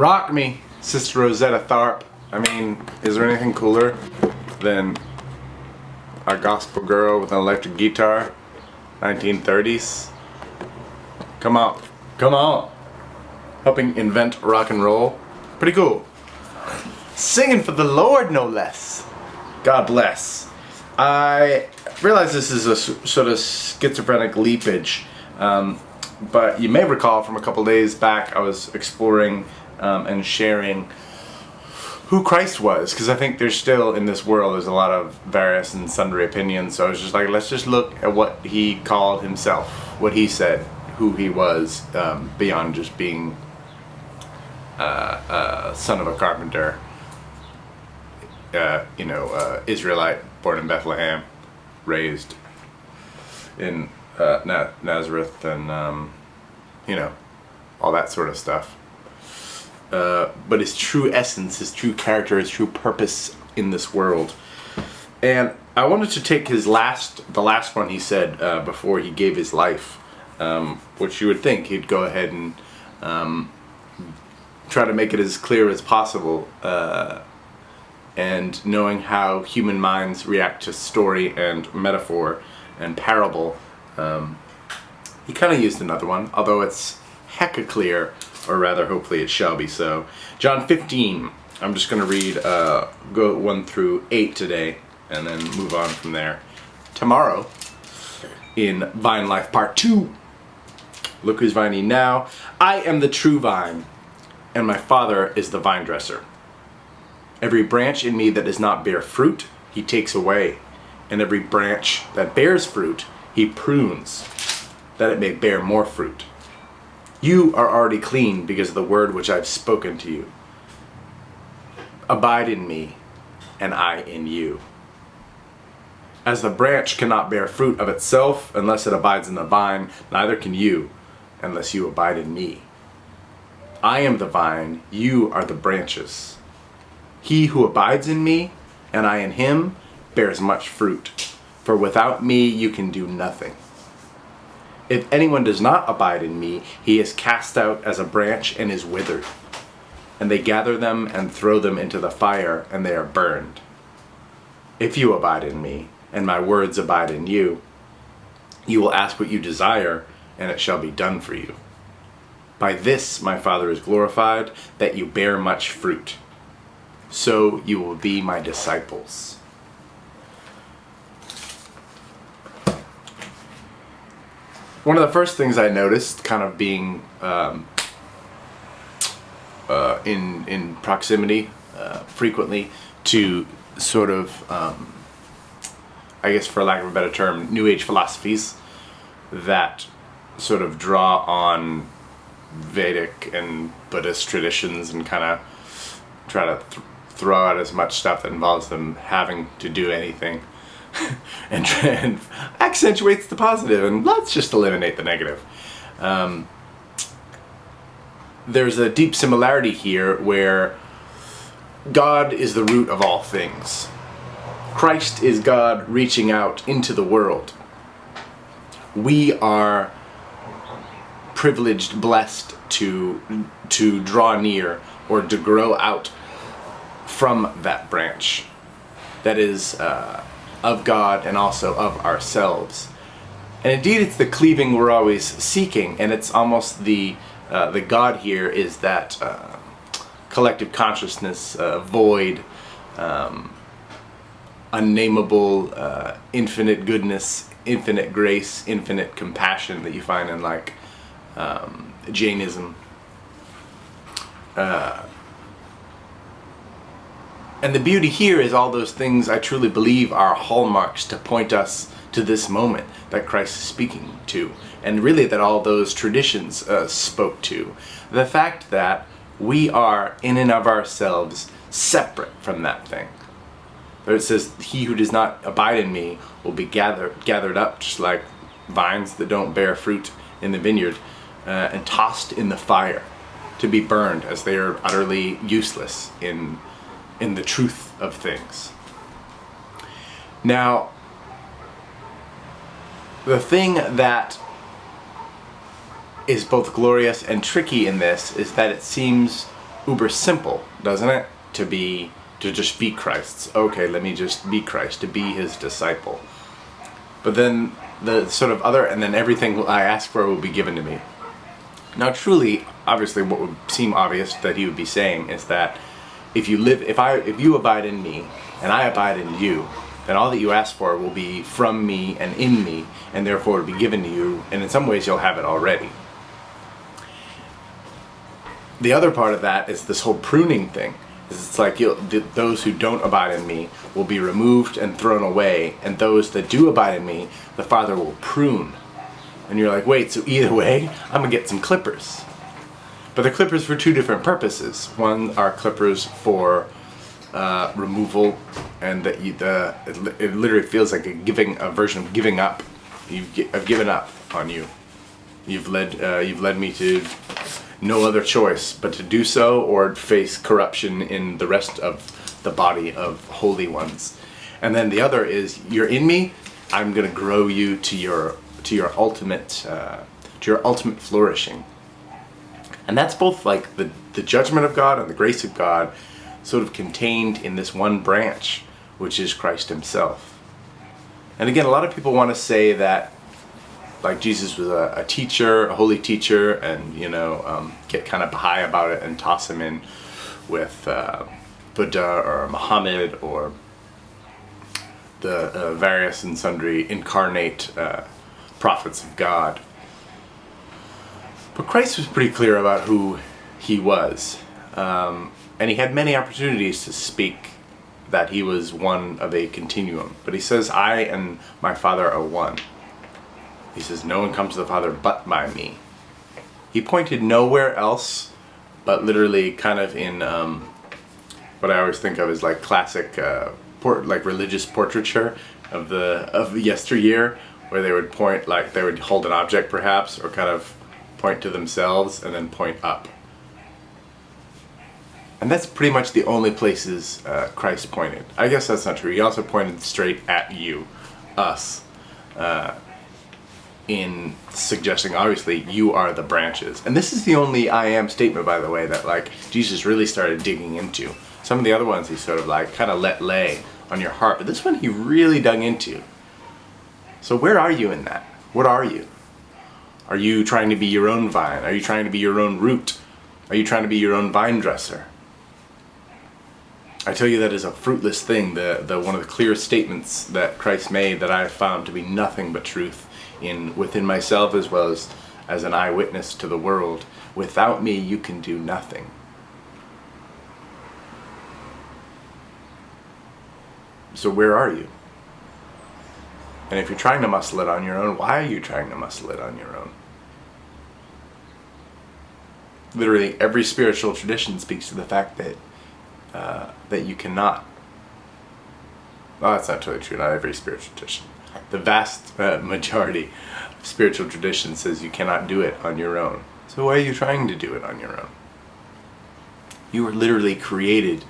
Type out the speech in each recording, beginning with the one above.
Rock me, Sister Rosetta Tharpe. I mean, is there anything cooler than a gospel girl with an electric guitar? 1930s. Come on. Come on. Helping invent rock and roll. Pretty cool. Singing for the Lord, no less. God bless. I realize this is a sort of schizophrenic leapage, but you may recall from a couple days back I was exploring and sharing who Christ was, because I think there's still in this world there's a lot of various and sundry opinions. So I was just like, let's just look at what he called himself, what he said, who he was, beyond just being son of a carpenter, Israelite, born in Bethlehem, raised in Nazareth, and all that sort of stuff. But his true essence, his true character, his true purpose in this world. And I wanted to take the last one he said before he gave his life, which you would think he'd go ahead and try to make it as clear as possible, and knowing how human minds react to story and metaphor and parable, he kind of used another one, although it's hecka clear, or rather hopefully it shall be so. John 15, I'm just going to read go 1 through 8 today, and then move on from there tomorrow in Vine Life Part 2. Look who's vining now. I am the true vine, and my Father is the vine dresser. Every branch in me that does not bear fruit, he takes away. And every branch that bears fruit, he prunes, that it may bear more fruit. You are already clean because of the word which I've spoken to you. Abide in me, and I in you. As the branch cannot bear fruit of itself unless it abides in the vine, neither can you unless you abide in me. I am the vine, you are the branches. He who abides in me, and I in him, bears much fruit. For without me you can do nothing. If anyone does not abide in me, he is cast out as a branch and is withered. And they gather them and throw them into the fire, and they are burned. If you abide in me, and my words abide in you, you will ask what you desire, and it shall be done for you. By this my Father is glorified, that you bear much fruit. So you will be my disciples. One of the first things I noticed, kind of being in proximity frequently to sort of, I guess for lack of a better term, New Age philosophies that sort of draw on Vedic and Buddhist traditions and kind of try to throw out as much stuff that involves them having to do anything and accentuates the positive, and let's just eliminate the negative. There's a deep similarity here where God is the root of all things. Christ is God reaching out into the world. We are privileged, blessed to draw near or to grow out from that branch that is of God and also of ourselves. And indeed it's the cleaving we're always seeking, and it's almost the God here is that collective consciousness, void, unnameable, infinite goodness, infinite grace, infinite compassion that you find in like Jainism. And the beauty here is all those things I truly believe are hallmarks to point us to this moment that Christ is speaking to, and really that all those traditions spoke to. The fact that we are in and of ourselves separate from that thing. But it says, he who does not abide in me will be gathered up just like vines that don't bear fruit in the vineyard, and tossed in the fire to be burned, as they are utterly useless in the truth of things. Now, the thing that is both glorious and tricky in this is that it seems uber simple, doesn't it? To just be Christ's. Okay, let me just be Christ, to be his disciple. But then the sort of other, and then everything I ask for will be given to me. Now truly, obviously what would seem obvious that he would be saying is that if you abide in me and I abide in you, then all that you ask for will be from me and in me, and therefore will be given to you, and in some ways you'll have it already. The other part of that is this whole pruning thing. It's like those who don't abide in me will be removed and thrown away, and those that do abide in me, the Father will prune. And you're like, wait, so either way, I'm going to get some clippers. But they're clippers for two different purposes. One are clippers for removal, and that it literally feels like a version of giving up. I've given up on you. You've led me to no other choice but to do so, or face corruption in the rest of the body of holy ones. And then the other is, you're in me, I'm going to grow you to your ultimate flourishing. And that's both like the judgment of God and the grace of God sort of contained in this one branch, which is Christ himself. And again, a lot of people want to say that like Jesus was a teacher, a holy teacher, and get kind of high about it and toss him in with Buddha or Muhammad or the various and sundry incarnate prophets of God. But Christ was pretty clear about who he was, and he had many opportunities to speak that he was one of a continuum. But he says, I and my Father are one. He says, no one comes to the Father but by me. He pointed nowhere else, but literally kind of in what I always think of as like classic like religious portraiture of yesteryear, where they would point, like they would hold an object perhaps, or kind of point to themselves and then point up. And that's pretty much the only places Christ pointed. I guess that's not true. He also pointed straight at you, us, in suggesting, obviously, you are the branches. And this is the only I am statement, by the way, that like Jesus really started digging into. Some of the other ones he sort of like kind of let lay on your heart, but this one he really dug into. So where are you in that? What are you? Are you trying to be your own vine? Are you trying to be your own root? Are you trying to be your own vine dresser? I tell you, that is a fruitless thing. One of the clearest statements that Christ made that I have found to be nothing but truth within myself, as well as an eyewitness to the world. Without me, you can do nothing. So where are you? And if you're trying to muscle it on your own, why are you trying to muscle it on your own? Literally every spiritual tradition speaks to the fact that you cannot. Well, that's not totally true. Not every spiritual tradition. The vast majority of spiritual tradition says you cannot do it on your own. So why are you trying to do it on your own? You were literally created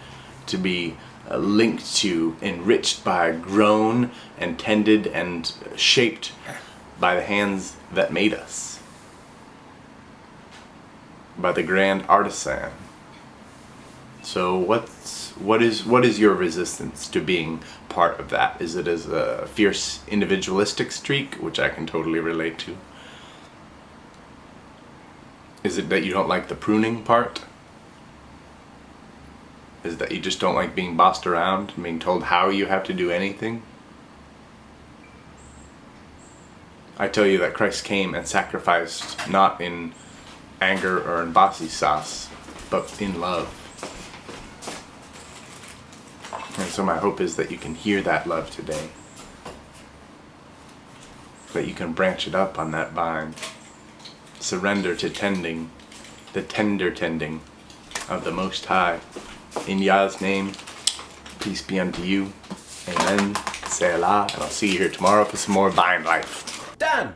to be linked to, enriched by, grown and tended and shaped by the hands that made us, by the grand artisan. So what is your resistance to being part of that? Is it as a fierce individualistic streak, which I can totally relate to? Is it that you don't like the pruning part? Is it that you just don't like being bossed around and being told how you have to do anything? I tell you that Christ came and sacrificed not in anger or in bossy sauce, but in love. And so my hope is that you can hear that love today. That you can branch it up on that vine. Surrender to tending, the tender tending of the Most High. In Yah's name, peace be unto you. Amen. Selah. And I'll see you here tomorrow for some more vine life. Done!